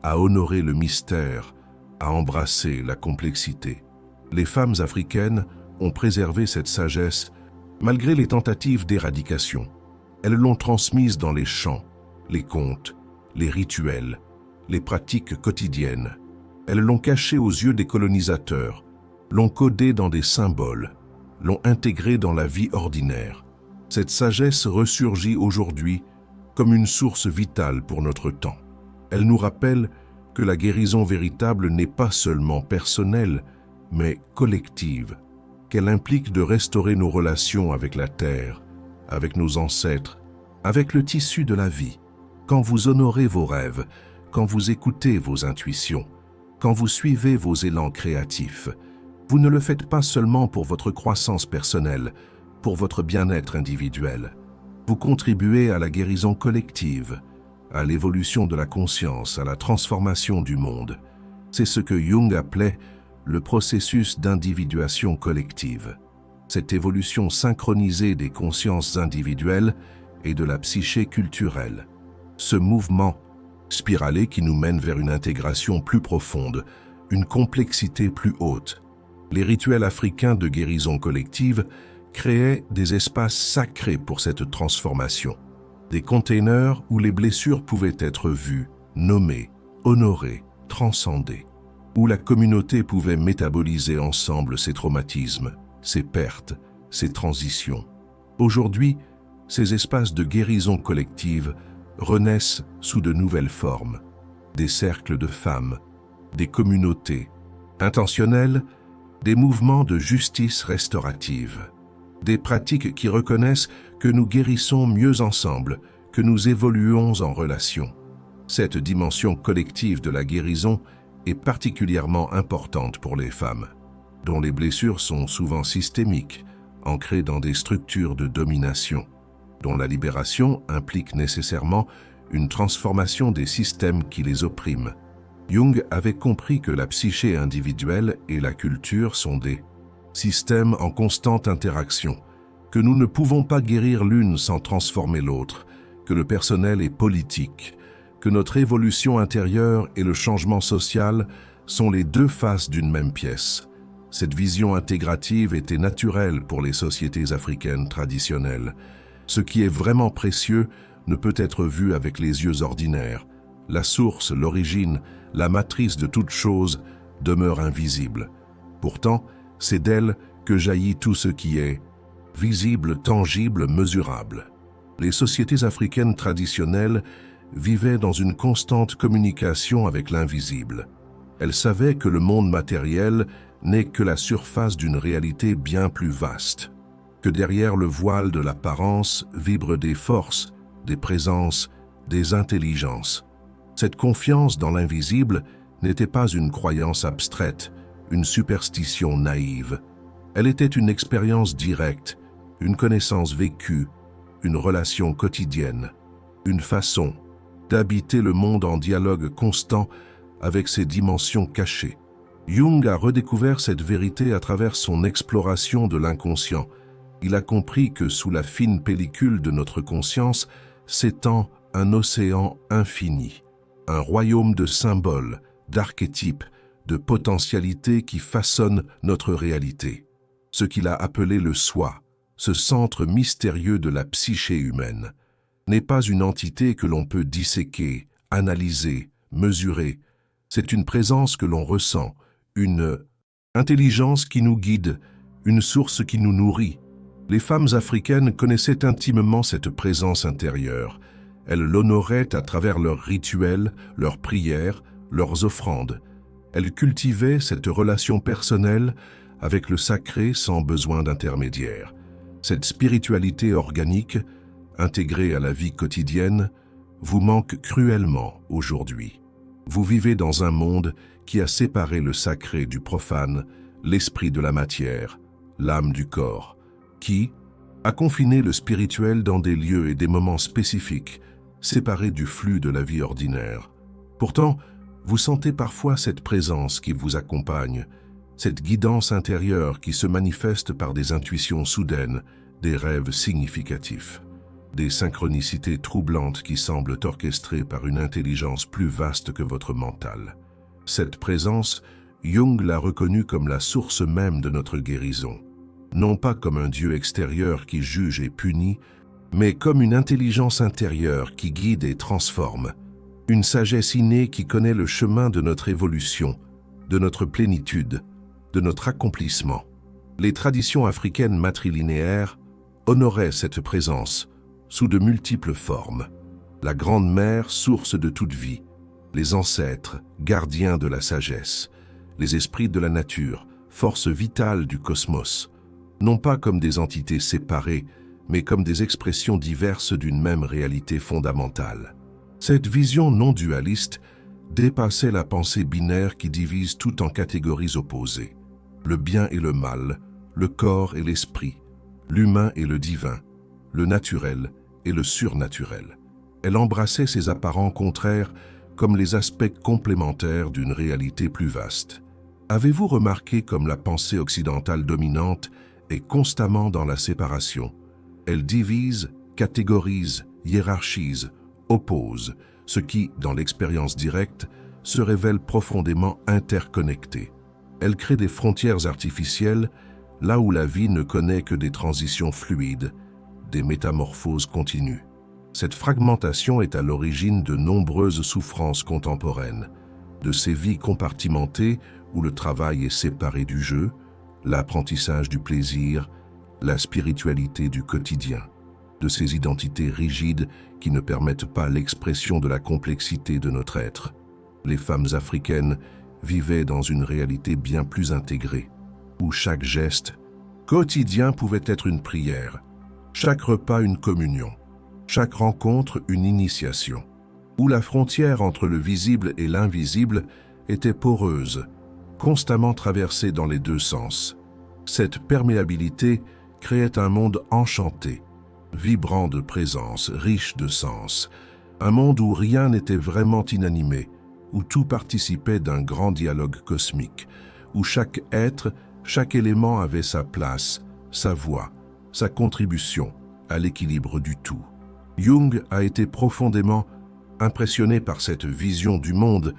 à honorer le mystère, à embrasser la complexité. Les femmes africaines ont préservé cette sagesse malgré les tentatives d'éradication. Elles l'ont transmise dans les chants, les contes, les rituels, les pratiques quotidiennes. Elles l'ont cachée aux yeux des colonisateurs, l'ont codée dans des symboles, l'ont intégrée dans la vie ordinaire. Cette sagesse ressurgit aujourd'hui comme une source vitale pour notre temps. Elle nous rappelle que la guérison véritable n'est pas seulement personnelle, mais collective. qu'elle implique de restaurer nos relations avec la terre, avec nos ancêtres, avec le tissu de la vie. Quand vous honorez vos rêves, quand vous écoutez vos intuitions, quand vous suivez vos élans créatifs, vous ne le faites pas seulement pour votre croissance personnelle, pour votre bien-être individuel. Vous contribuez à la guérison collective, à l'évolution de la conscience, à la transformation du monde. C'est ce que Jung appelait le processus d'individuation collective. Cette évolution synchronisée des consciences individuelles et de la psyché culturelle. Ce mouvement spiralé qui nous mène vers une intégration plus profonde, une complexité plus haute. Les rituels africains de guérison collective créaient des espaces sacrés pour cette transformation. Des containers où les blessures pouvaient être vues, nommées, honorées, transcendées. Où la communauté pouvait métaboliser ensemble ses traumatismes, ses pertes, ses transitions. Aujourd'hui, ces espaces de guérison collective renaissent sous de nouvelles formes. Des cercles de femmes, des communautés intentionnelles, des mouvements de justice restaurative. Des pratiques qui reconnaissent que nous guérissons mieux ensemble, que nous évoluons en relation. Cette dimension collective de la guérison est particulièrement importante pour les femmes, dont les blessures sont souvent systémiques, ancrées dans des structures de domination, dont la libération implique nécessairement une transformation des systèmes qui les oppriment. Jung avait compris que la psyché individuelle et la culture sont des systèmes en constante interaction, que nous ne pouvons pas guérir l'une sans transformer l'autre, que le personnel est politique, que notre évolution intérieure et le changement social sont les deux faces d'une même pièce. Cette vision intégrative était naturelle pour les sociétés africaines traditionnelles. Ce qui est vraiment précieux ne peut être vu avec les yeux ordinaires. La source, l'origine, la matrice de toute chose demeure invisible. Pourtant, c'est d'elle que jaillit tout ce qui est visible, tangible, mesurable. Les sociétés africaines traditionnelles vivaient dans une constante communication avec l'invisible. Elles savaient que le monde matériel n'est que la surface d'une réalité bien plus vaste, que derrière le voile de l'apparence vibrent des forces, des présences, des intelligences. Cette confiance dans l'invisible n'était pas une croyance abstraite, une superstition naïve. Elle était une expérience directe, une connaissance vécue, une relation quotidienne, une façon d'habiter le monde en dialogue constant avec ses dimensions cachées. Jung a redécouvert cette vérité à travers son exploration de l'inconscient. Il a compris que sous la fine pellicule de notre conscience s'étend un océan infini, un royaume de symboles, d'archétypes, de potentialités qui façonnent notre réalité. Ce qu'il a appelé le soi, ce centre mystérieux de la psyché humaine, n'est pas une entité que l'on peut disséquer, analyser, mesurer. C'est une présence que l'on ressent, une intelligence qui nous guide, une source qui nous nourrit. Les femmes africaines connaissaient intimement cette présence intérieure. Elles l'honoraient à travers leurs rituels, leurs prières, leurs offrandes. Elles cultivaient cette relation personnelle avec le sacré sans besoin d'intermédiaire. Cette spiritualité organique, intégrée à la vie quotidienne, vous manque cruellement aujourd'hui. Vous vivez dans un monde qui a séparé le sacré du profane, l'esprit de la matière, l'âme du corps, qui a confiné le spirituel dans des lieux et des moments spécifiques, séparés du flux de la vie ordinaire. Pourtant, vous sentez parfois cette présence qui vous accompagne, cette guidance intérieure qui se manifeste par des intuitions soudaines, des rêves significatifs, des synchronicités troublantes qui semblent orchestrées par une intelligence plus vaste que votre mental. Cette présence, Jung l'a reconnue comme la source même de notre guérison. Non pas comme un Dieu extérieur qui juge et punit, mais comme une intelligence intérieure qui guide et transforme, une sagesse innée qui connaît le chemin de notre évolution, de notre plénitude, de notre accomplissement. Les traditions africaines matrilinéaires honoraient cette présence sous de multiples formes. La Grande Mère, source de toute vie, les ancêtres, gardiens de la sagesse, les esprits de la nature, force vitale du cosmos, non pas comme des entités séparées, mais comme des expressions diverses d'une même réalité fondamentale. Cette vision non dualiste dépassait la pensée binaire qui divise tout en catégories opposées. Le bien et le mal, le corps et l'esprit, l'humain et le divin, le naturel et le surnaturel. Elle embrassait ces apparents contraires comme les aspects complémentaires d'une réalité plus vaste. Avez-vous remarqué comme la pensée occidentale dominante est constamment dans la séparation? Elle divise, catégorise, hiérarchise, oppose, ce qui, dans l'expérience directe, se révèle profondément interconnecté. Elle crée des frontières artificielles là où la vie ne connaît que des transitions fluides, des métamorphoses continues. Cette fragmentation est à l'origine de nombreuses souffrances contemporaines, de ces vies compartimentées où le travail est séparé du jeu, l'apprentissage du plaisir, la spiritualité du quotidien, de ces identités rigides qui ne permettent pas l'expression de la complexité de notre être. Les femmes africaines vivaient dans une réalité bien plus intégrée, où chaque geste quotidien pouvait être une prière, chaque repas une communion, chaque rencontre une initiation, où la frontière entre le visible et l'invisible était poreuse, constamment traversée dans les deux sens. Cette perméabilité créait un monde enchanté, vibrant de présence, riche de sens, un monde où rien n'était vraiment inanimé, où tout participait d'un grand dialogue cosmique, où chaque être, chaque élément avait sa place, sa voix, sa contribution à l'équilibre du tout. Jung a été profondément impressionné par cette vision du monde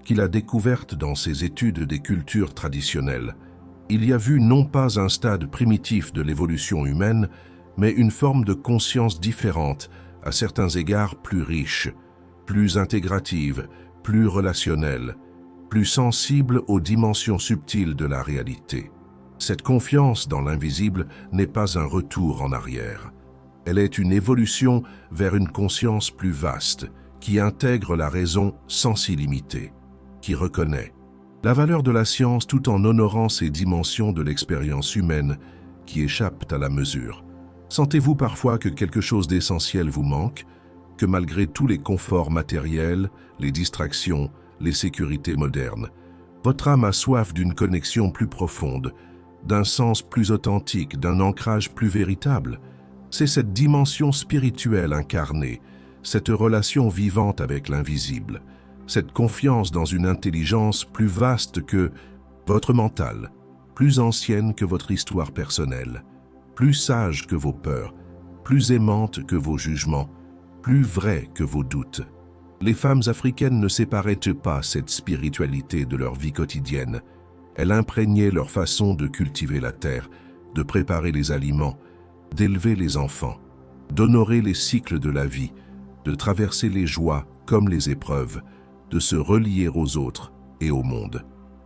qu'il a découverte dans ses études des cultures traditionnelles. Il y a vu non pas un stade primitif de l'évolution humaine, mais une forme de conscience différente, à certains égards plus riche, plus intégrative, plus relationnelle, plus sensible aux dimensions subtiles de la réalité. Cette confiance dans l'invisible n'est pas un retour en arrière. Elle est une évolution vers une conscience plus vaste, qui intègre la raison sans s'y limiter, qui reconnaît la valeur de la science tout en honorant ces dimensions de l'expérience humaine qui échappent à la mesure. Sentez-vous parfois que quelque chose d'essentiel vous manque, que malgré tous les conforts matériels, les distractions, les sécurités modernes, votre âme a soif d'une connexion plus profonde, d'un sens plus authentique, d'un ancrage plus véritable? C'est cette dimension spirituelle incarnée, cette relation vivante avec l'invisible, cette confiance dans une intelligence plus vaste que votre mental, plus ancienne que votre histoire personnelle, plus sage que vos peurs, plus aimante que vos jugements, plus vraie que vos doutes. Les femmes africaines ne séparaient pas cette spiritualité de leur vie quotidienne. Elle imprégnait leur façon de cultiver la terre, de préparer les aliments, d'élever les enfants, d'honorer les cycles de la vie, de traverser les joies comme les épreuves, de se relier aux autres et au monde.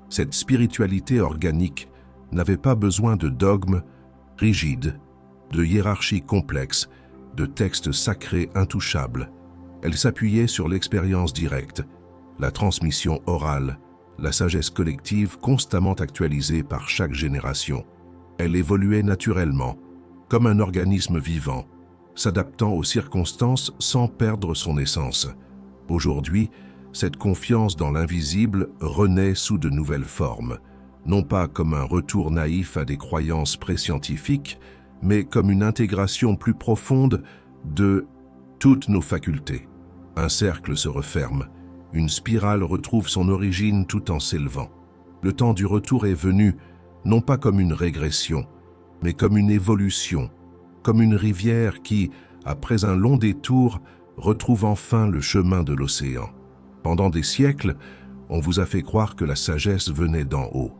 Cette spiritualité organique n'avait pas besoin de dogmes rigides, de hiérarchies complexes, de textes sacrés intouchables. Elle s'appuyait sur l'expérience directe, la transmission orale, la sagesse collective constamment actualisée par chaque génération. Elle évoluait naturellement, comme un organisme vivant, s'adaptant aux circonstances sans perdre son essence. Aujourd'hui, cette confiance dans l'invisible renaît sous de nouvelles formes, non pas comme un retour naïf à des croyances pré-scientifiques, mais comme une intégration plus profonde de toutes nos facultés. Un cercle se referme, une spirale retrouve son origine tout en s'élevant. Le temps du retour est venu, non pas comme une régression, mais comme une évolution, comme une rivière qui, après un long détour, retrouve enfin le chemin de l'océan. Pendant des siècles, on vous a fait croire que la sagesse venait d'en haut.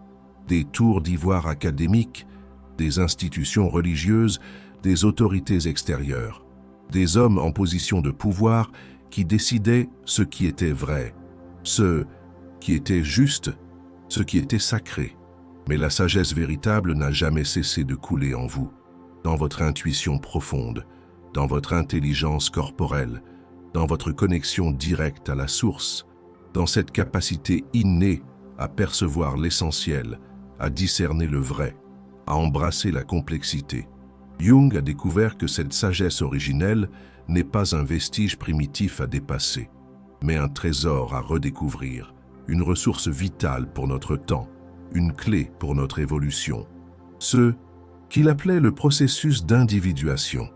Des tours d'ivoire académiques, des institutions religieuses, des autorités extérieures, des hommes en position de pouvoir qui décidaient ce qui était vrai, ce qui était juste, ce qui était sacré. Mais la sagesse véritable n'a jamais cessé de couler en vous, dans votre intuition profonde, dans votre intelligence corporelle, dans votre connexion directe à la source, dans cette capacité innée à percevoir l'essentiel, à discerner le vrai, à embrasser la complexité. Jung a découvert que cette sagesse originelle n'est pas un vestige primitif à dépasser, mais un trésor à redécouvrir, une ressource vitale pour notre temps, une clé pour notre évolution. Ce qu'il appelait le processus d'individuation,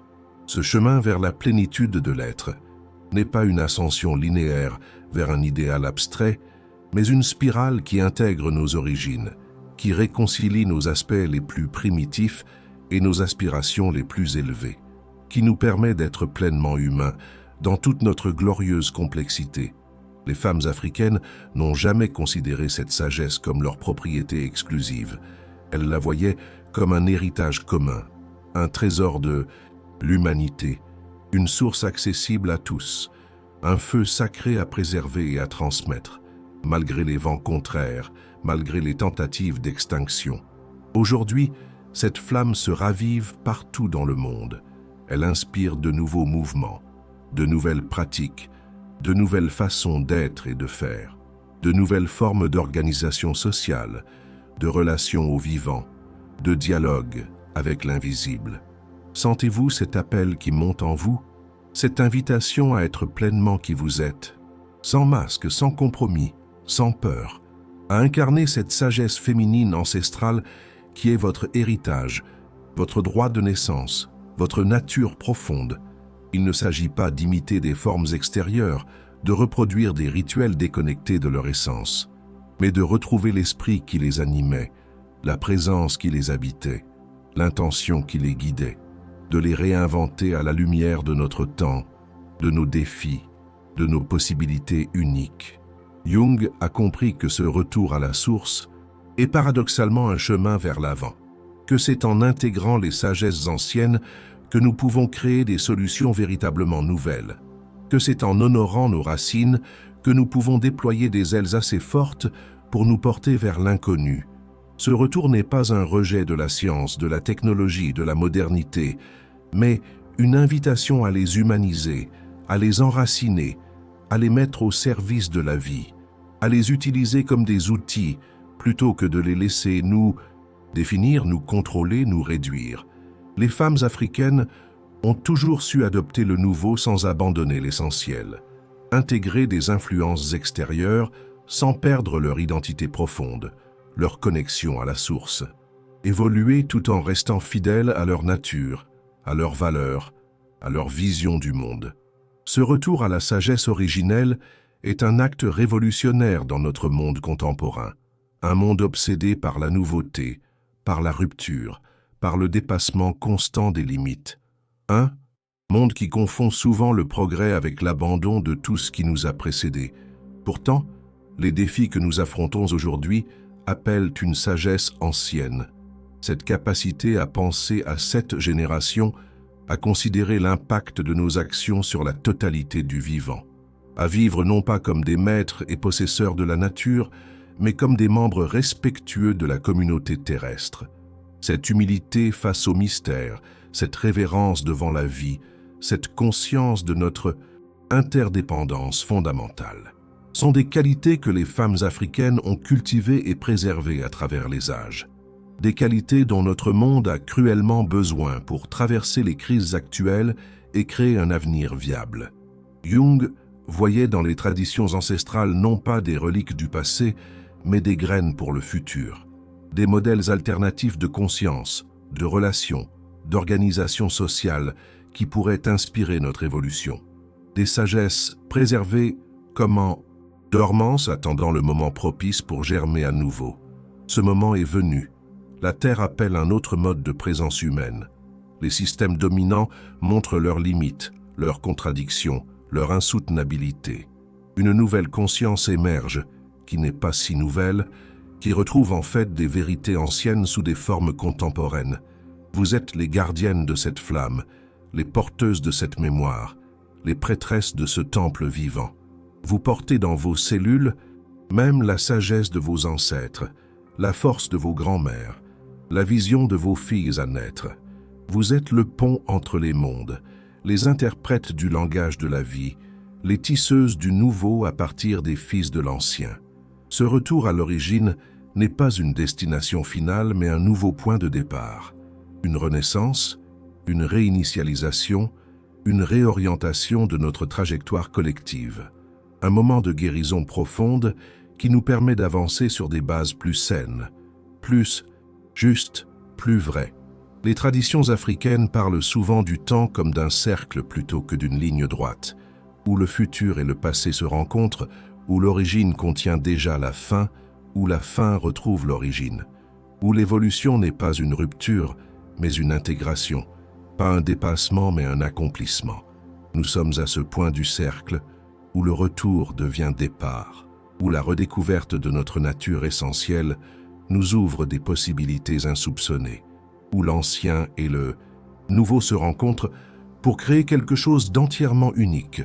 ce chemin vers la plénitude de l'être, n'est pas une ascension linéaire vers un idéal abstrait, mais une spirale qui intègre nos origines, qui réconcilie nos aspects les plus primitifs et nos aspirations les plus élevées, qui nous permet d'être pleinement humains dans toute notre glorieuse complexité. Les femmes africaines n'ont jamais considéré cette sagesse comme leur propriété exclusive. Elles la voyaient comme un héritage commun, un trésor de l'humanité, une source accessible à tous, un feu sacré à préserver et à transmettre, malgré les vents contraires, malgré les tentatives d'extinction. Aujourd'hui, cette flamme se ravive partout dans le monde. Elle inspire de nouveaux mouvements, de nouvelles pratiques, de nouvelles façons d'être et de faire, de nouvelles formes d'organisation sociale, de relations au vivant, de dialogue avec l'invisible. Sentez-vous cet appel qui monte en vous, cette invitation à être pleinement qui vous êtes, sans masque, sans compromis, sans peur, à incarner cette sagesse féminine ancestrale qui est votre héritage, votre droit de naissance, votre nature profonde. Il ne s'agit pas d'imiter des formes extérieures, de reproduire des rituels déconnectés de leur essence, mais de retrouver l'esprit qui les animait, la présence qui les habitait, l'intention qui les guidait, de les réinventer à la lumière de notre temps, de nos défis, de nos possibilités uniques. Jung a compris que ce retour à la source est paradoxalement un chemin vers l'avant, que c'est en intégrant les sagesses anciennes que nous pouvons créer des solutions véritablement nouvelles, que c'est en honorant nos racines que nous pouvons déployer des ailes assez fortes pour nous porter vers l'inconnu. Ce retour n'est pas un rejet de la science, de la technologie, de la modernité, mais une invitation à les humaniser, à les enraciner, à les mettre au service de la vie, à les utiliser comme des outils, plutôt que de les laisser nous définir, nous contrôler, nous réduire. Les femmes africaines ont toujours su adopter le nouveau sans abandonner l'essentiel, intégrer des influences extérieures sans perdre leur identité profonde, leur connexion à la source, évoluer tout en restant fidèles à leur nature, à leurs valeurs, à leur vision du monde. Ce retour à la sagesse originelle est un acte révolutionnaire dans notre monde contemporain, un monde obsédé par la nouveauté, par la rupture, par le dépassement constant des limites. Un monde qui confond souvent le progrès avec l'abandon de tout ce qui nous a précédés. Pourtant, les défis que nous affrontons aujourd'hui appellent une sagesse ancienne, cette capacité à penser à 7 générations, à considérer l'impact de nos actions sur la totalité du vivant, à vivre non pas comme des maîtres et possesseurs de la nature, mais comme des membres respectueux de la communauté terrestre. Cette humilité face au mystère, cette révérence devant la vie, cette conscience de notre interdépendance fondamentale, sont des qualités que les femmes africaines ont cultivées et préservées à travers les âges. Des qualités dont notre monde a cruellement besoin pour traverser les crises actuelles et créer un avenir viable. Jung voyait dans les traditions ancestrales non pas des reliques du passé, mais des graines pour le futur, des modèles alternatifs de conscience, de relations, d'organisation sociale qui pourraient inspirer notre évolution. Des sagesses préservées comme en dormance attendant le moment propice pour germer à nouveau. Ce moment est venu. La Terre appelle un autre mode de présence humaine. Les systèmes dominants montrent leurs limites, leurs contradictions, leur insoutenabilité. Une nouvelle conscience émerge, qui n'est pas si nouvelle, qui retrouve en fait des vérités anciennes sous des formes contemporaines. Vous êtes les gardiennes de cette flamme, les porteuses de cette mémoire, les prêtresses de ce temple vivant. Vous portez dans vos cellules même la sagesse de vos ancêtres, la force de vos grands-mères, la vision de vos filles à naître. Vous êtes le pont entre les mondes, les interprètes du langage de la vie, les tisseuses du nouveau à partir des fils de l'ancien. Ce retour à l'origine n'est pas une destination finale mais un nouveau point de départ. Une renaissance, une réinitialisation, une réorientation de notre trajectoire collective. Un moment de guérison profonde qui nous permet d'avancer sur des bases plus saines, plus justes, plus vraies. Les traditions africaines parlent souvent du temps comme d'un cercle plutôt que d'une ligne droite, où le futur et le passé se rencontrent, où l'origine contient déjà la fin, où la fin retrouve l'origine, où l'évolution n'est pas une rupture, mais une intégration, pas un dépassement mais un accomplissement. Nous sommes à ce point du cercle où le retour devient départ, où la redécouverte de notre nature essentielle nous ouvre des possibilités insoupçonnées, où l'ancien et le nouveau se rencontrent pour créer quelque chose d'entièrement unique.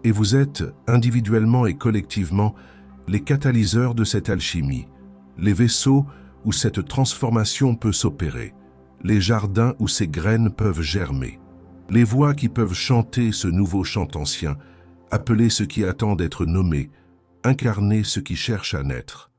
Et vous êtes, individuellement et collectivement, les catalyseurs de cette alchimie, les vaisseaux où cette transformation peut s'opérer, les jardins où ces graines peuvent germer, les voix qui peuvent chanter ce nouveau chant ancien, appeler ce qui attend d'être nommé, incarner ce qui cherche à naître.